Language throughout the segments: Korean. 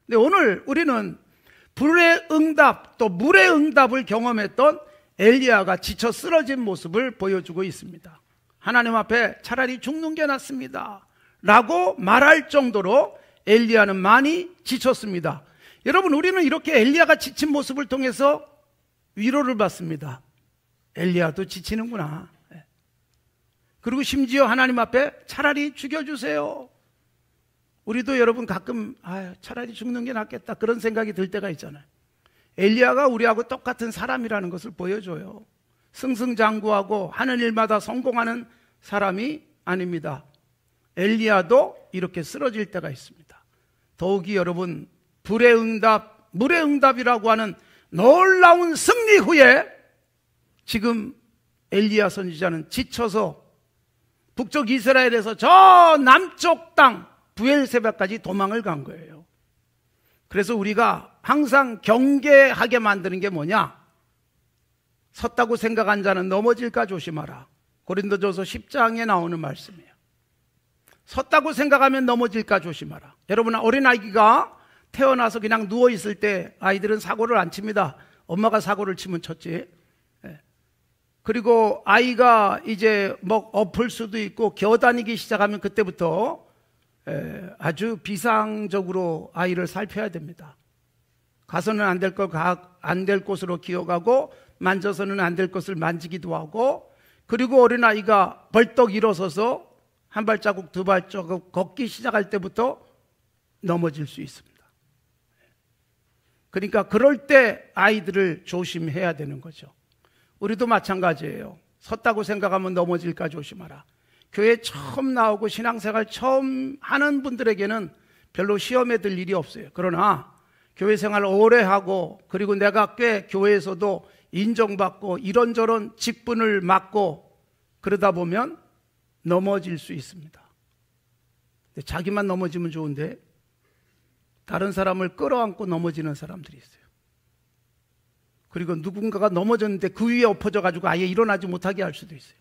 근데 오늘 우리는 불의 응답 또 물의 응답을 경험했던 엘리야가 지쳐 쓰러진 모습을 보여주고 있습니다. 하나님 앞에 차라리 죽는 게 낫습니다 라고 말할 정도로 엘리야는 많이 지쳤습니다. 여러분, 우리는 이렇게 엘리야가 지친 모습을 통해서 위로를 받습니다. 엘리야도 지치는구나. 그리고 심지어 하나님 앞에 차라리 죽여주세요. 우리도 여러분 가끔 차라리 죽는 게 낫겠다 그런 생각이 들 때가 있잖아요. 엘리야가 우리하고 똑같은 사람이라는 것을 보여줘요. 승승장구하고 하는 일마다 성공하는 사람이 아닙니다. 엘리야도 이렇게 쓰러질 때가 있습니다. 더욱이 여러분, 불의 응답, 물의 응답이라고 하는 놀라운 승리 후에 지금 엘리야 선지자는 지쳐서 북쪽 이스라엘에서 저 남쪽 땅 부엘세바까지 도망을 간 거예요. 그래서 우리가 항상 경계하게 만드는 게 뭐냐? 섰다고 생각한 자는 넘어질까 조심하라. 고린도전서 10장에 나오는 말씀이에요. 섰다고 생각하면 넘어질까 조심하라. 여러분, 어린아이가 태어나서 그냥 누워있을 때 아이들은 사고를 안 칩니다. 엄마가 사고를 치면 쳤지. 그리고 아이가 이제 엎을 수도 있고 겨다니기 시작하면 그때부터 아주 비상적으로 아이를 살펴야 됩니다. 가서는 안 될 걸 안 될 곳으로 기어가고 만져서는 안 될 것을 만지기도 하고, 그리고 어린아이가 벌떡 일어서서 한 발자국 두 발자국 걷기 시작할 때부터 넘어질 수 있습니다. 그러니까 그럴 때 아이들을 조심해야 되는 거죠. 우리도 마찬가지예요. 섰다고 생각하면 넘어질까 조심하라. 교회 처음 나오고 신앙생활 처음 하는 분들에게는 별로 시험에 들 일이 없어요. 그러나 교회 생활 오래 하고, 그리고 내가 꽤 교회에서도 인정받고 이런저런 직분을 맡고 그러다 보면 넘어질 수 있습니다. 근데 자기만 넘어지면 좋은데 다른 사람을 끌어안고 넘어지는 사람들이 있어요. 그리고 누군가가 넘어졌는데 그 위에 엎어져 가지고 아예 일어나지 못하게 할 수도 있어요.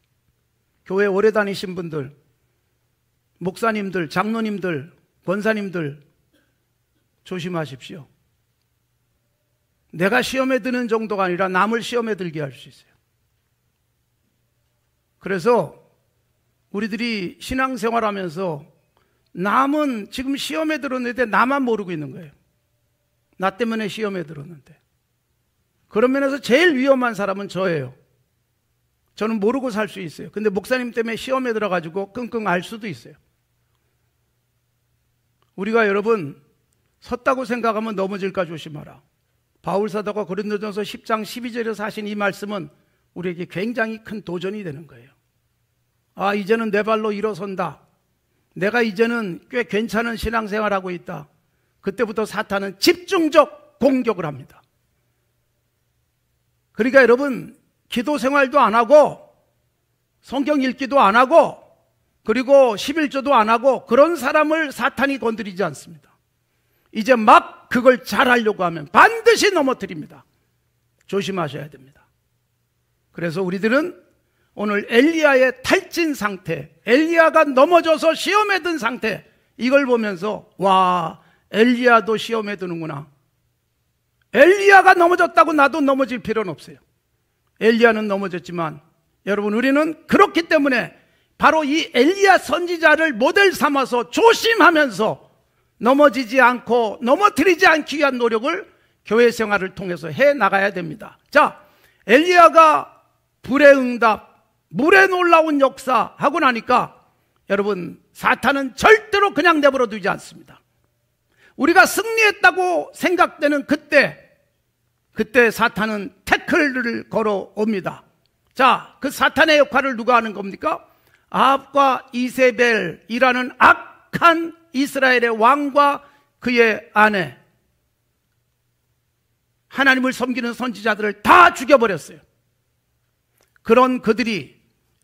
교회 오래 다니신 분들, 목사님들, 장로님들, 권사님들 조심하십시오. 내가 시험에 드는 정도가 아니라 남을 시험에 들게 할 수 있어요. 그래서 우리들이 신앙생활하면서 남은 지금 시험에 들었는데 나만 모르고 있는 거예요. 나 때문에 시험에 들었는데. 그런 면에서 제일 위험한 사람은 저예요. 저는 모르고 살 수 있어요. 근데 목사님 때문에 시험에 들어가지고 끙끙 앓을 수도 있어요. 우리가 여러분 섰다고 생각하면 넘어질까 조심하라. 바울사도가 고린도전서 10장 12절에서 하신 이 말씀은 우리에게 굉장히 큰 도전이 되는 거예요. 아, 이제는 내 발로 일어선다. 내가 이제는 꽤 괜찮은 신앙생활하고 있다. 그때부터 사탄은 집중적 공격을 합니다. 그러니까 여러분, 기도 생활도 안 하고 성경 읽기도 안 하고 그리고 11조도 안 하고 그런 사람을 사탄이 건드리지 않습니다. 이제 막 그걸 잘하려고 하면 반드시 넘어뜨립니다. 조심하셔야 됩니다. 그래서 우리들은 오늘 엘리야의 탈진 상태, 엘리야가 넘어져서 시험에 든 상태, 이걸 보면서 와, 엘리야도 시험에 드는구나. 엘리야가 넘어졌다고 나도 넘어질 필요는 없어요. 엘리야는 넘어졌지만 여러분, 우리는 그렇기 때문에 바로 이 엘리야 선지자를 모델 삼아서 조심하면서 넘어지지 않고 넘어뜨리지 않기 위한 노력을 교회 생활을 통해서 해 나가야 됩니다. 자, 엘리야가 불의 응답, 물의 놀라운 역사 하고 나니까 여러분, 사탄은 절대로 그냥 내버려 두지 않습니다. 우리가 승리했다고 생각되는 그때 사탄은 태클을 걸어옵니다. 자, 그 사탄의 역할을 누가 하는 겁니까? 아합과 이세벨이라는 악한 이스라엘의 왕과 그의 아내, 하나님을 섬기는 선지자들을 다 죽여버렸어요. 그런 그들이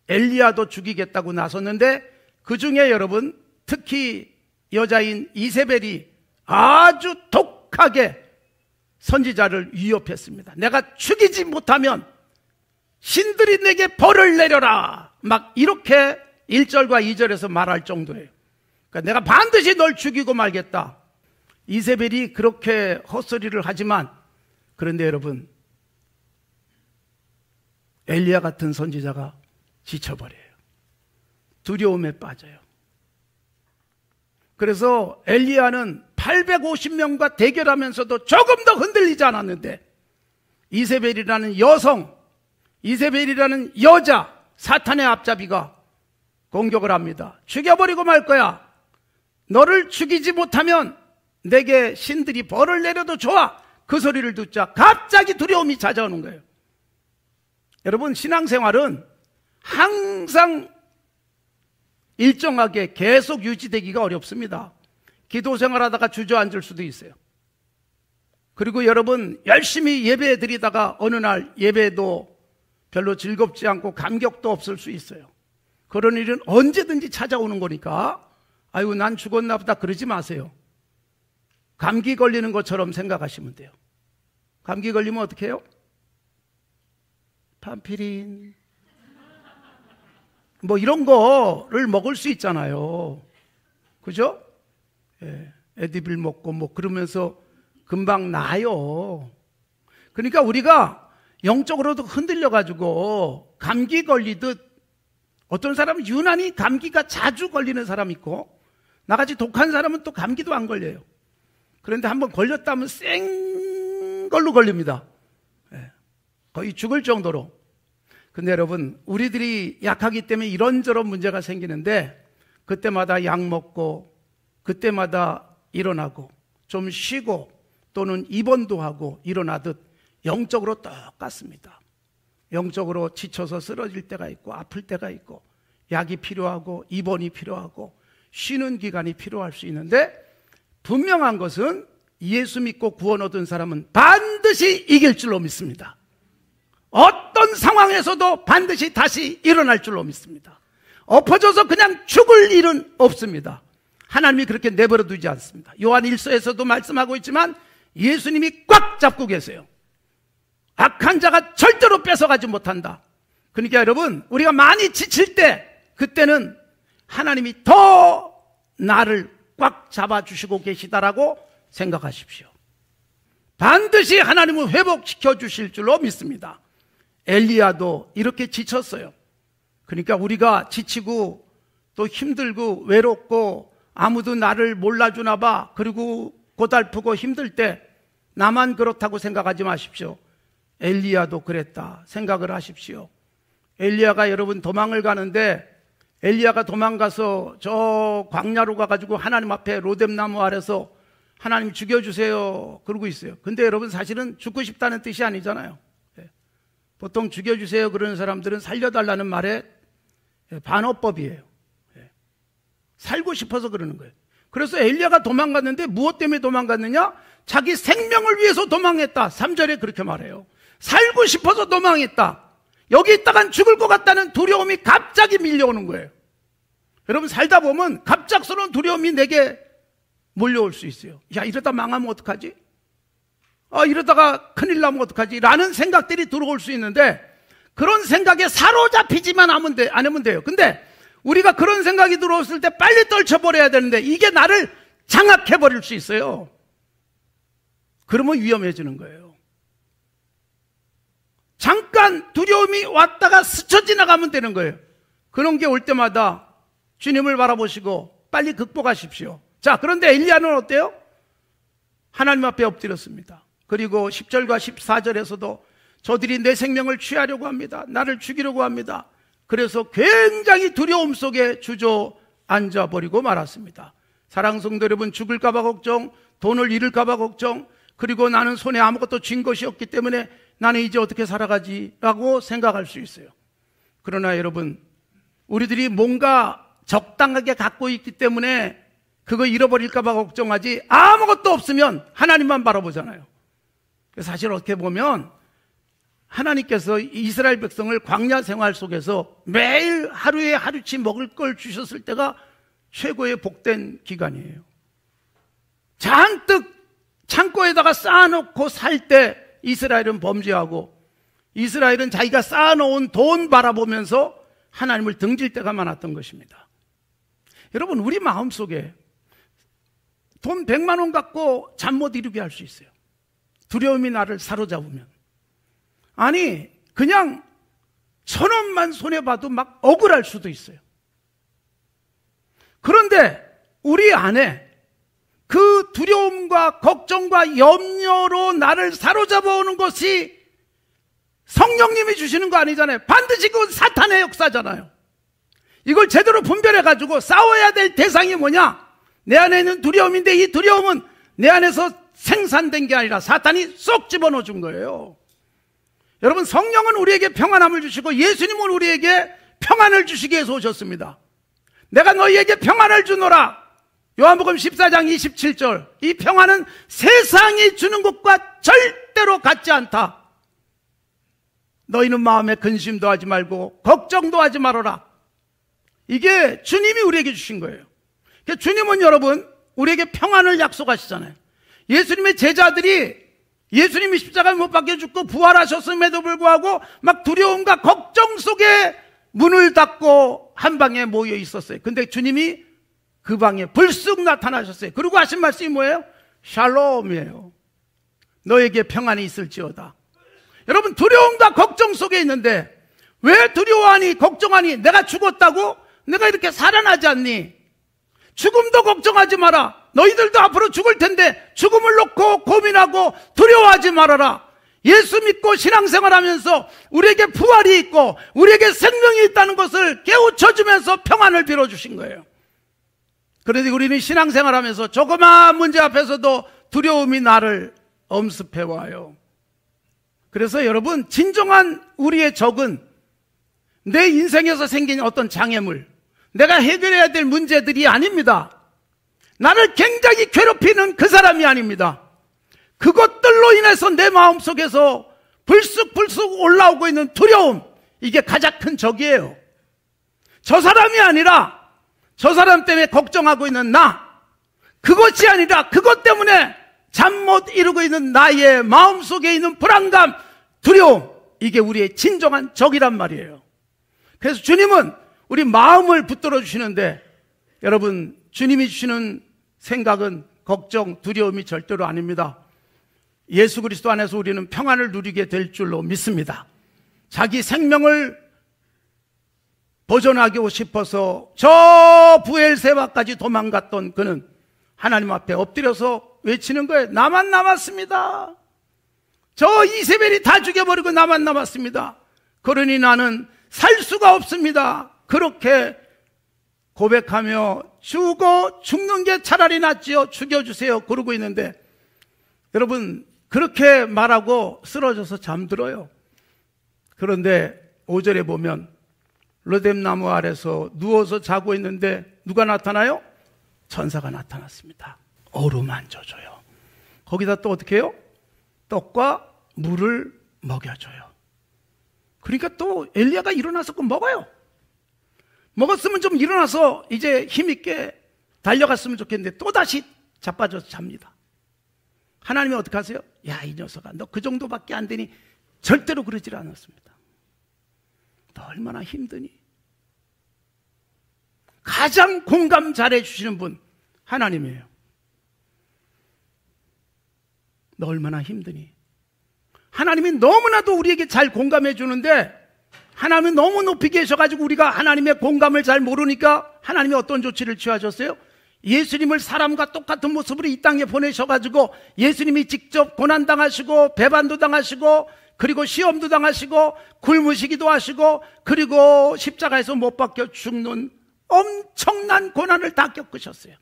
엘리야도 죽이겠다고 나섰는데, 그 중에 여러분, 특히 여자인 이세벨이 아주 독하게 선지자를 위협했습니다. 내가 죽이지 못하면 신들이 내게 벌을 내려라, 막 이렇게 1절과 2절에서 말할 정도예요. 그러니까 내가 반드시 널 죽이고 말겠다. 이세벨이 그렇게 헛소리를 하지만, 그런데 여러분, 엘리야 같은 선지자가 지쳐버려요. 두려움에 빠져요. 그래서 엘리야는 850명과 대결하면서도 조금 더 흔들리지 않았는데, 이세벨이라는 여성, 이세벨이라는 여자, 사탄의 앞잡이가 공격을 합니다. 죽여버리고 말 거야. 너를 죽이지 못하면 내게 신들이 벌을 내려도 좋아. 그 소리를 듣자 갑자기 두려움이 찾아오는 거예요. 여러분, 신앙생활은 항상 일정하게 계속 유지되기가 어렵습니다. 기도 생활하다가 주저앉을 수도 있어요. 그리고 여러분, 열심히 예배 드리다가 어느 날 예배도 별로 즐겁지 않고 감격도 없을 수 있어요. 그런 일은 언제든지 찾아오는 거니까, 아이고 난 죽었나 보다 그러지 마세요. 감기 걸리는 것처럼 생각하시면 돼요. 감기 걸리면 어떻게 해요? 판피린 뭐 이런 거를 먹을 수 있잖아요. 그죠? 예, 에디빌 먹고 뭐 그러면서 금방 나아요. 그러니까 우리가 영적으로도 흔들려가지고 감기 걸리듯, 어떤 사람은 유난히 감기가 자주 걸리는 사람이 있고, 나같이 독한 사람은 또 감기도 안 걸려요. 그런데 한번 걸렸다면 쌩 걸로 걸립니다. 예, 거의 죽을 정도로. 근데 여러분, 우리들이 약하기 때문에 이런저런 문제가 생기는데, 그때마다 약 먹고 그때마다 일어나고 좀 쉬고 또는 입원도 하고 일어나듯 영적으로 똑같습니다. 영적으로 지쳐서 쓰러질 때가 있고 아플 때가 있고 약이 필요하고 입원이 필요하고 쉬는 기간이 필요할 수 있는데, 분명한 것은 예수 믿고 구원 얻은 사람은 반드시 이길 줄로 믿습니다. 어떤 상황에서도 반드시 다시 일어날 줄로 믿습니다. 엎어져서 그냥 죽을 일은 없습니다. 하나님이 그렇게 내버려 두지 않습니다. 요한 1서에서도 말씀하고 있지만 예수님이 꽉 잡고 계세요. 악한 자가 절대로 뺏어가지 못한다. 그러니까 여러분, 우리가 많이 지칠 때, 그때는 하나님이 더 나를 꽉 잡아주시고 계시다라고 생각하십시오. 반드시 하나님은 회복시켜 주실 줄로 믿습니다. 엘리야도 이렇게 지쳤어요. 그러니까 우리가 지치고 또 힘들고 외롭고 아무도 나를 몰라주나 봐, 그리고 고달프고 힘들 때 나만 그렇다고 생각하지 마십시오. 엘리야도 그랬다 생각을 하십시오. 엘리야가 여러분 도망을 가는데, 엘리야가 도망가서 저 광야로 가가지고 하나님 앞에 로뎀나무 아래서 하나님 죽여주세요 그러고 있어요. 근데 여러분, 사실은 죽고 싶다는 뜻이 아니잖아요. 보통 죽여주세요 그러는 사람들은 살려달라는 말에 반어법이에요. 살고 싶어서 그러는 거예요. 그래서 엘리야가 도망갔는데 무엇 때문에 도망갔느냐? 자기 생명을 위해서 도망했다. 3절에 그렇게 말해요. 살고 싶어서 도망했다. 여기 있다간 죽을 것 같다는 두려움이 갑자기 밀려오는 거예요. 여러분, 살다 보면 갑작스러운 두려움이 내게 몰려올 수 있어요. 야, 이러다 망하면 어떡하지? 이러다가 큰일 나면 어떡하지? 라는 생각들이 들어올 수 있는데, 그런 생각에 사로잡히지만 안 하면 돼요. 근데 우리가 그런 생각이 들어왔을 때 빨리 떨쳐버려야 되는데, 이게 나를 장악해버릴 수 있어요. 그러면 위험해지는 거예요. 잠깐 두려움이 왔다가 스쳐 지나가면 되는 거예요. 그런 게 올 때마다 주님을 바라보시고 빨리 극복하십시오. 자, 그런데 엘리야는 어때요? 하나님 앞에 엎드렸습니다. 그리고 10절과 14절에서도 저들이 내 생명을 취하려고 합니다. 나를 죽이려고 합니다. 그래서 굉장히 두려움 속에 주저앉아 버리고 말았습니다. 사랑하는 성도 여러분, 죽을까봐 걱정, 돈을 잃을까봐 걱정, 그리고 나는 손에 아무것도 쥔 것이 없기 때문에 나는 이제 어떻게 살아가지라고 생각할 수 있어요. 그러나 여러분, 우리들이 뭔가 적당하게 갖고 있기 때문에 그거 잃어버릴까봐 걱정하지, 아무것도 없으면 하나님만 바라보잖아요. 사실 어떻게 보면 하나님께서 이스라엘 백성을 광야 생활 속에서 매일 하루에 하루치 먹을 걸 주셨을 때가 최고의 복된 기간이에요. 잔뜩 창고에다가 쌓아놓고 살 때 이스라엘은 범죄하고, 이스라엘은 자기가 쌓아놓은 돈 바라보면서 하나님을 등질 때가 많았던 것입니다. 여러분, 우리 마음속에 돈 100만 원 갖고 잠 못 이루게 할 수 있어요. 두려움이 나를 사로잡으면. 아니, 그냥 1,000원만 손해봐도 막 억울할 수도 있어요. 그런데 우리 안에 그 두려움과 걱정과 염려로 나를 사로잡아 오는 것이 성령님이 주시는 거 아니잖아요. 반드시 그건 사탄의 역사잖아요. 이걸 제대로 분별해가지고 싸워야 될 대상이 뭐냐? 내 안에 있는 두려움인데 이 두려움은 내 안에서 생산된 게 아니라 사탄이 쏙 집어넣어 준 거예요. 여러분, 성령은 우리에게 평안함을 주시고 예수님은 우리에게 평안을 주시기 위해서 오셨습니다. 내가 너희에게 평안을 주노라. 요한복음 14장 27절. 이 평안은 세상이 주는 것과 절대로 같지 않다. 너희는 마음에 근심도 하지 말고 걱정도 하지 말아라. 이게 주님이 우리에게 주신 거예요. 주님은 여러분 우리에게 평안을 약속하시잖아요. 예수님의 제자들이 예수님이 십자가에 못 박혀 죽고 부활하셨음에도 불구하고 막 두려움과 걱정 속에 문을 닫고 한 방에 모여 있었어요. 근데 주님이 그 방에 불쑥 나타나셨어요. 그리고 하신 말씀이 뭐예요? 샬롬이에요. 너에게 평안이 있을지어다. 여러분, 두려움과 걱정 속에 있는데 왜 두려워하니 걱정하니? 내가 죽었다고? 내가 이렇게 살아나지 않니? 죽음도 걱정하지 마라. 너희들도 앞으로 죽을 텐데 죽음을 놓고 고민하고 두려워하지 말아라. 예수 믿고 신앙생활하면서 우리에게 부활이 있고 우리에게 생명이 있다는 것을 깨우쳐주면서 평안을 빌어주신 거예요. 그런데 우리는 신앙생활하면서 조그마한 문제 앞에서도 두려움이 나를 엄습해와요. 그래서 여러분, 진정한 우리의 적은 내 인생에서 생긴 어떤 장애물, 내가 해결해야 될 문제들이 아닙니다. 나를 굉장히 괴롭히는 그 사람이 아닙니다. 그것들로 인해서 내 마음속에서 불쑥불쑥 올라오고 있는 두려움, 이게 가장 큰 적이에요. 저 사람이 아니라 저 사람 때문에 걱정하고 있는 나, 그것이 아니라 그것 때문에 잠 못 이루고 있는 나의 마음속에 있는 불안감, 두려움, 이게 우리의 진정한 적이란 말이에요. 그래서 주님은 우리 마음을 붙들어 주시는데, 여러분, 주님이 주시는 생각은 걱정, 두려움이 절대로 아닙니다. 예수 그리스도 안에서 우리는 평안을 누리게 될 줄로 믿습니다. 자기 생명을 보존하고 싶어서 저 부엘세바까지 도망갔던 그는 하나님 앞에 엎드려서 외치는 거예요. 나만 남았습니다. 저 이세벨이 다 죽여버리고 나만 남았습니다. 그러니 나는 살 수가 없습니다. 그렇게 고백하며 죽는 게 차라리 낫지요. 죽여주세요. 그러고 있는데, 여러분, 그렇게 말하고 쓰러져서 잠들어요. 그런데 5절에 보면 로뎀나무 아래서 누워서 자고 있는데 누가 나타나요? 천사가 나타났습니다. 어루만져줘요. 거기다 또 어떻게 해요? 떡과 물을 먹여줘요. 그러니까 또 엘리야가 일어나서 그거 먹어요. 먹었으면 좀 일어나서 이제 힘있게 달려갔으면 좋겠는데 또다시 자빠져서 잡니다. 하나님이 어떻게 하세요? 야, 이 녀석아, 너 그 정도밖에 안 되니? 절대로 그러질 않았습니다. 너 얼마나 힘드니? 가장 공감 잘해 주시는 분 하나님이에요. 너 얼마나 힘드니? 하나님이 너무나도 우리에게 잘 공감해 주는데, 하나님이 너무 높이 계셔가지고 우리가 하나님의 공감을 잘 모르니까 하나님이 어떤 조치를 취하셨어요? 예수님을 사람과 똑같은 모습으로 이 땅에 보내셔가지고 예수님이 직접 고난당하시고 배반도 당하시고 그리고 시험도 당하시고 굶으시기도 하시고 그리고 십자가에서 못 박혀 죽는 엄청난 고난을 다 겪으셨어요.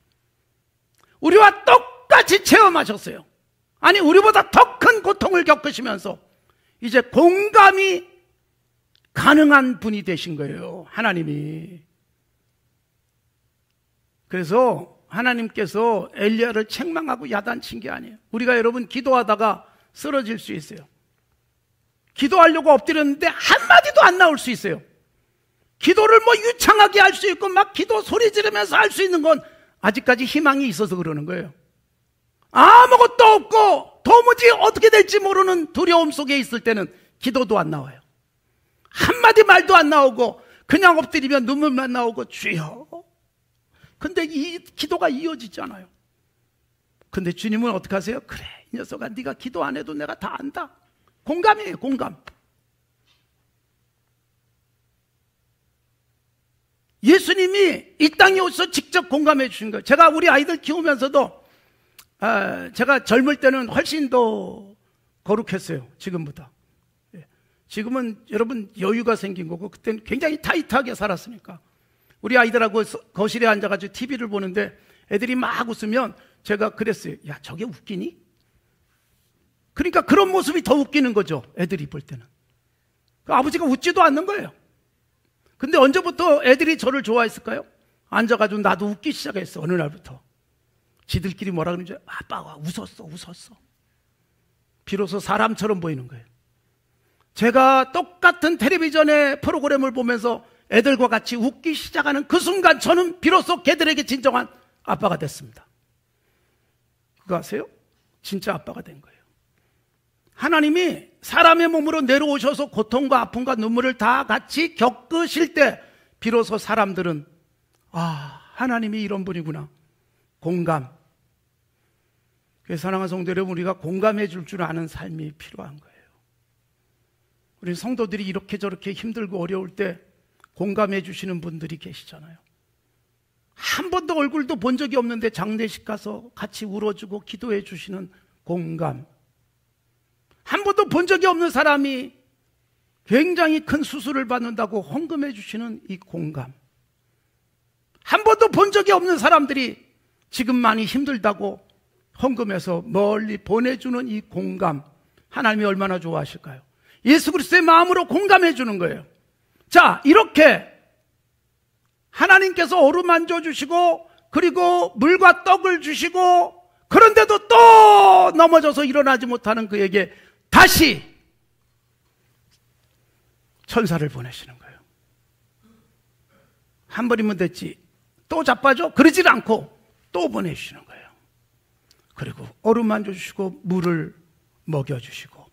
우리와 똑같이 체험하셨어요. 아니, 우리보다 더 큰 고통을 겪으시면서 이제 공감이 가능한 분이 되신 거예요, 하나님이. 그래서 하나님께서 엘리야를 책망하고 야단친 게 아니에요. 우리가 여러분 기도하다가 쓰러질 수 있어요. 기도하려고 엎드렸는데 한마디도 안 나올 수 있어요. 기도를 뭐 유창하게 할 수 있고 막 기도 소리 지르면서 할 수 있는 건 아직까지 희망이 있어서 그러는 거예요. 아무것도 없고 도무지 어떻게 될지 모르는 두려움 속에 있을 때는 기도도 안 나와요. 한마디 말도 안 나오고 그냥 엎드리면 눈물만 나오고 주여. 근데 이 기도가 이어지잖아요. 근데 주님은 어떻게 하세요? 그래, 이 녀석아, 네가 기도 안 해도 내가 다 안다. 공감이에요, 공감. 예수님이 이 땅에 오셔서 직접 공감해 주신 거예요. 제가 우리 아이들 키우면서도 제가 젊을 때는 훨씬 더 거룩했어요, 지금보다. 지금은 여러분 여유가 생긴 거고, 그때는 굉장히 타이트하게 살았으니까. 우리 아이들하고 거실에 앉아가지고 TV를 보는데 애들이 막 웃으면 제가 그랬어요. 야, 저게 웃기니? 그러니까 그런 모습이 더 웃기는 거죠, 애들이 볼 때는. 아버지가 웃지도 않는 거예요. 근데 언제부터 애들이 저를 좋아했을까요? 앉아가지고 나도 웃기 시작했어, 어느 날부터. 지들끼리 뭐라 그러는지, 아빠가 웃었어. 비로소 사람처럼 보이는 거예요. 제가 똑같은 텔레비전의 프로그램을 보면서 애들과 같이 웃기 시작하는 그 순간 저는 비로소 걔들에게 진정한 아빠가 됐습니다. 그거 아세요? 진짜 아빠가 된 거예요. 하나님이 사람의 몸으로 내려오셔서 고통과 아픔과 눈물을 다 같이 겪으실 때 비로소 사람들은 하나님이 이런 분이구나. 공감. 그래서 사랑하는 성도 여러분, 우리가 공감해 줄 아는 삶이 필요한 거예요. 우리 성도들이 이렇게 저렇게 힘들고 어려울 때 공감해 주시는 분들이 계시잖아요. 한 번도 얼굴도 본 적이 없는데 장례식 가서 같이 울어주고 기도해 주시는 공감. 한 번도 본 적이 없는 사람이 굉장히 큰 수술을 받는다고 헌금해 주시는 이 공감. 한 번도 본 적이 없는 사람들이 지금 많이 힘들다고 헌금해서 멀리 보내주는 이 공감. 하나님이 얼마나 좋아하실까요? 예수 그리스도의 마음으로 공감해 주는 거예요. 자, 이렇게 하나님께서 어루만져 주시고, 그리고 물과 떡을 주시고, 그런데도 또 넘어져서 일어나지 못하는 그에게 다시 천사를 보내시는 거예요. 한 번이면 됐지 또 자빠져? 그러질 않고 또 보내주시는 거예요. 그리고 어루만져 주시고 물을 먹여주시고,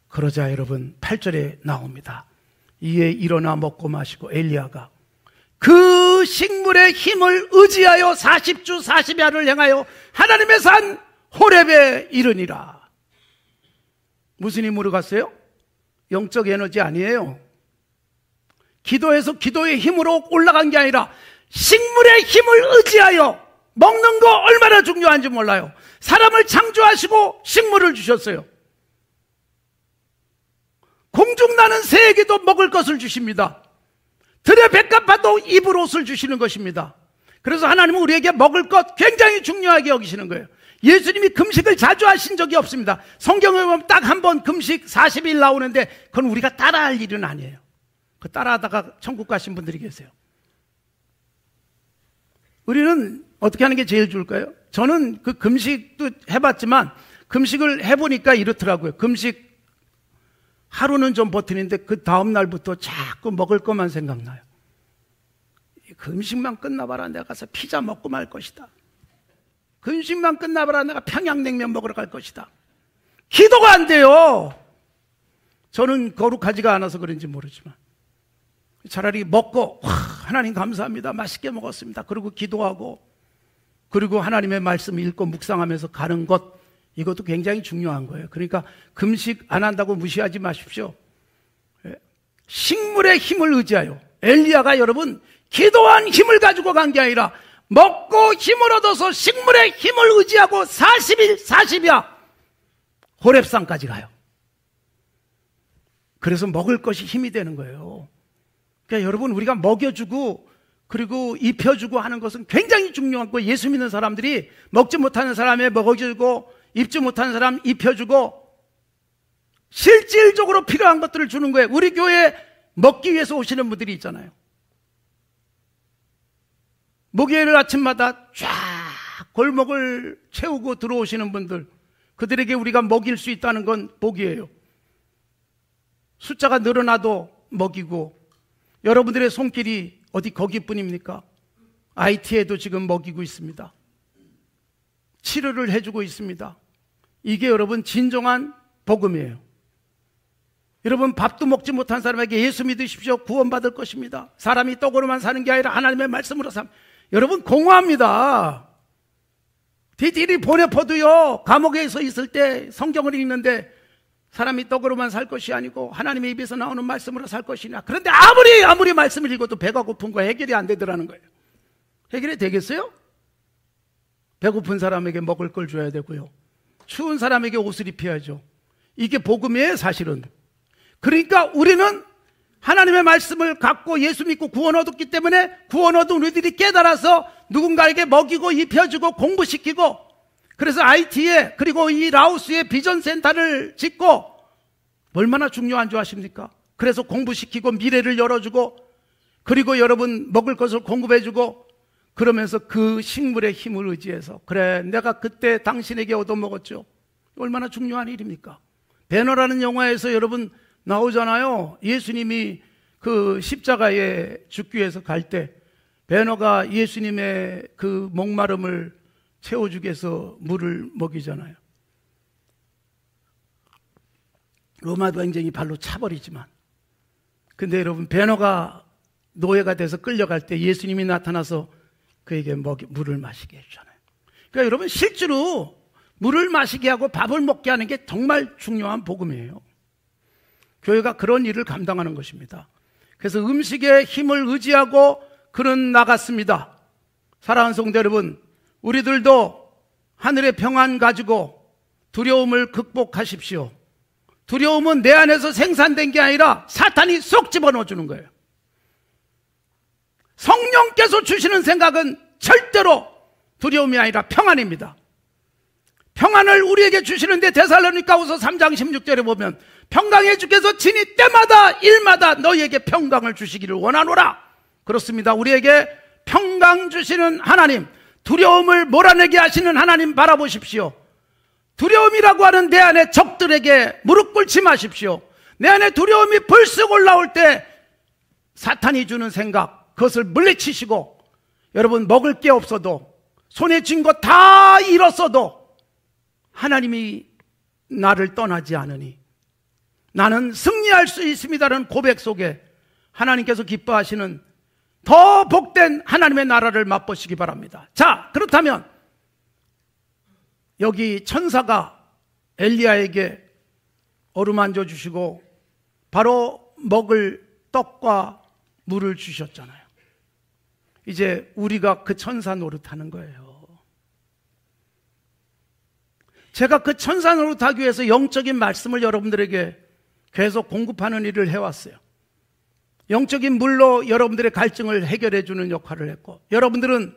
그러자 여러분 8절에 나옵니다. 이에 일어나 먹고 마시고 엘리야가 그 식물의 힘을 의지하여 40주 40야를 행하여 하나님의 산 호렙에 이르니라. 무슨 힘으로 갔어요? 영적 에너지 아니에요. 기도해서 기도의 힘으로 올라간 게 아니라 식물의 힘을 의지하여. 먹는 거 얼마나 중요한지 몰라요. 사람을 창조하시고 식물을 주셨어요. 공중나는 새에게도 먹을 것을 주십니다. 들의 백합화도 입을 옷을 주시는 것입니다. 그래서 하나님은 우리에게 먹을 것 굉장히 중요하게 여기시는 거예요. 예수님이 금식을 자주 하신 적이 없습니다. 성경에 보면 딱 한 번 금식 40일 나오는데 그건 우리가 따라할 일은 아니에요. 그 따라하다가 천국 가신 분들이 계세요. 우리는 어떻게 하는 게 제일 좋을까요? 저는 그 금식도 해봤지만 금식을 해보니까 이렇더라고요. 금식 하루는 좀 버티는데 그 다음 날부터 자꾸 먹을 것만 생각나요. 금식만 끝나봐라 내가 가서 피자 먹고 말 것이다. 금식만 끝나봐라 내가 평양냉면 먹으러 갈 것이다. 기도가 안 돼요. 저는 거룩하지가 않아서 그런지 모르지만 차라리 먹고 하나님 감사합니다, 맛있게 먹었습니다, 그리고 기도하고, 그리고 하나님의 말씀 읽고 묵상하면서 가는 것, 이것도 굉장히 중요한 거예요. 그러니까 금식 안 한다고 무시하지 마십시오. 식물의 힘을 의지하여. 엘리야가 여러분 기도한 힘을 가지고 간 게 아니라 먹고 힘을 얻어서 식물의 힘을 의지하고 40일 40야 호렙산까지 가요. 그래서 먹을 것이 힘이 되는 거예요. 그러니까 여러분 우리가 먹여주고 그리고 입혀주고 하는 것은 굉장히 중요한 거예요. 예수 믿는 사람들이 먹지 못하는 사람에 먹여주고 입지 못하는 사람 입혀주고 실질적으로 필요한 것들을 주는 거예요. 우리 교회에 먹기 위해서 오시는 분들이 있잖아요. 목요일 아침마다 쫙 골목을 채우고 들어오시는 분들, 그들에게 우리가 먹일 수 있다는 건 복이에요. 숫자가 늘어나도 먹이고, 여러분들의 손길이 어디 거기뿐입니까? IT에도 지금 먹이고 있습니다. 치료를 해주고 있습니다. 이게 여러분 진정한 복음이에요. 여러분 밥도 먹지 못한 사람에게 예수 믿으십시오, 구원받을 것입니다. 사람이 떡으로만 사는 게 아니라 하나님의 말씀으로 여러분 공허합니다. 디디리 보내포도요, 감옥에서 있을 때 성경을 읽는데 사람이 떡으로만 살 것이 아니고 하나님의 입에서 나오는 말씀으로 살 것이냐. 그런데 아무리 말씀을 읽어도 배가 고픈 거 해결이 안 되더라는 거예요. 해결이 되겠어요? 배고픈 사람에게 먹을 걸 줘야 되고요, 추운 사람에게 옷을 입혀야죠. 이게 복음이에요, 사실은. 그러니까 우리는 하나님의 말씀을 갖고 예수 믿고 구원 얻었기 때문에 구원 얻은 우리들이 깨달아서 누군가에게 먹이고 입혀주고 공부시키고, 그래서 IT에 그리고 이 라오스에 비전센터를 짓고, 얼마나 중요한 줄 아십니까? 그래서 공부시키고 미래를 열어주고, 그리고 여러분 먹을 것을 공급해주고, 그러면서 그 식물의 힘을 의지해서, 그래 내가 그때 당신에게 얻어먹었죠. 얼마나 중요한 일입니까? 배너라는 영화에서 여러분 나오잖아요. 예수님이 그 십자가에 죽기 위해서 갈 때 배너가 예수님의 그 목마름을 채워주기 위해서 물을 먹이잖아요. 로마 전쟁이 발로 차버리지만, 근데 여러분 배너가 노예가 돼서 끌려갈 때 예수님이 나타나서 그에게 물을 마시게 해주잖아요. 그러니까 여러분 실제로 물을 마시게 하고 밥을 먹게 하는 게 정말 중요한 복음이에요. 교회가 그런 일을 감당하는 것입니다. 그래서 음식의 힘을 의지하고 그는 나갔습니다. 사랑하는 성도 여러분, 우리들도 하늘의 평안 가지고 두려움을 극복하십시오. 두려움은 내 안에서 생산된 게 아니라 사탄이 쏙 집어넣어 주는 거예요. 성령께서 주시는 생각은 절대로 두려움이 아니라 평안입니다. 평안을 우리에게 주시는데 데살로니가후서 3장 16절에 보면 평강의 주께서 친히 때마다 일마다 너희에게 평강을 주시기를 원하노라. 그렇습니다. 우리에게 평강 주시는 하나님, 두려움을 몰아내게 하시는 하나님 바라보십시오. 두려움이라고 하는 내 안에 적들에게 무릎 꿇지 마십시오. 내 안에 두려움이 불쑥 올라올 때 사탄이 주는 생각, 그것을 물리치시고, 여러분 먹을 게 없어도 손에 쥔 거 다 잃었어도 하나님이 나를 떠나지 않으니 나는 승리할 수 있습니다라는 고백 속에 하나님께서 기뻐하시는 더 복된 하나님의 나라를 맛보시기 바랍니다. 자, 그렇다면 여기 천사가 엘리야에게 어루만져 주시고 바로 먹을 떡과 물을 주셨잖아요. 이제 우리가 그 천사 노릇하는 거예요. 제가 그 천사 노릇하기 위해서 영적인 말씀을 여러분들에게 계속 공급하는 일을 해왔어요. 영적인 물로 여러분들의 갈증을 해결해 주는 역할을 했고, 여러분들은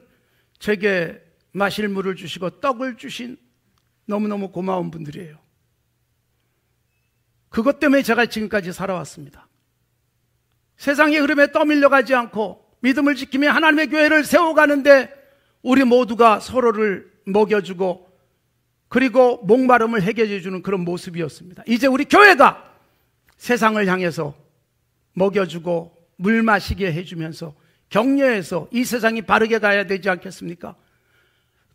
제게 마실 물을 주시고 떡을 주신 너무너무 고마운 분들이에요. 그것 때문에 제가 지금까지 살아왔습니다. 세상의 흐름에 떠밀려가지 않고 믿음을 지키며 하나님의 교회를 세워가는데 우리 모두가 서로를 먹여주고 그리고 목마름을 해결해 주는 그런 모습이었습니다. 이제 우리 교회가 세상을 향해서 먹여주고 물 마시게 해주면서 격려해서 이 세상이 바르게 가야 되지 않겠습니까?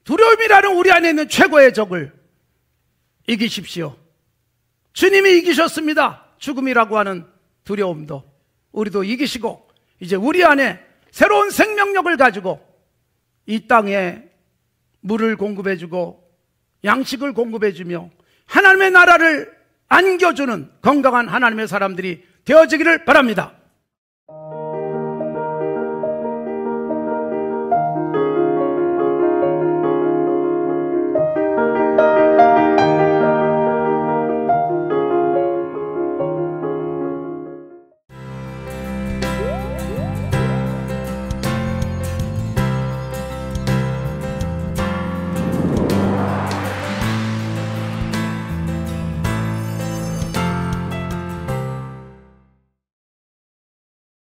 두려움이라는 우리 안에 있는 최고의 적을 이기십시오. 주님이 이기셨습니다. 죽음이라고 하는 두려움도 우리도 이기시고 이제 우리 안에 새로운 생명력을 가지고 이 땅에 물을 공급해주고 양식을 공급해주며 하나님의 나라를 안겨주는 건강한 하나님의 사람들이 되어지기를 바랍니다.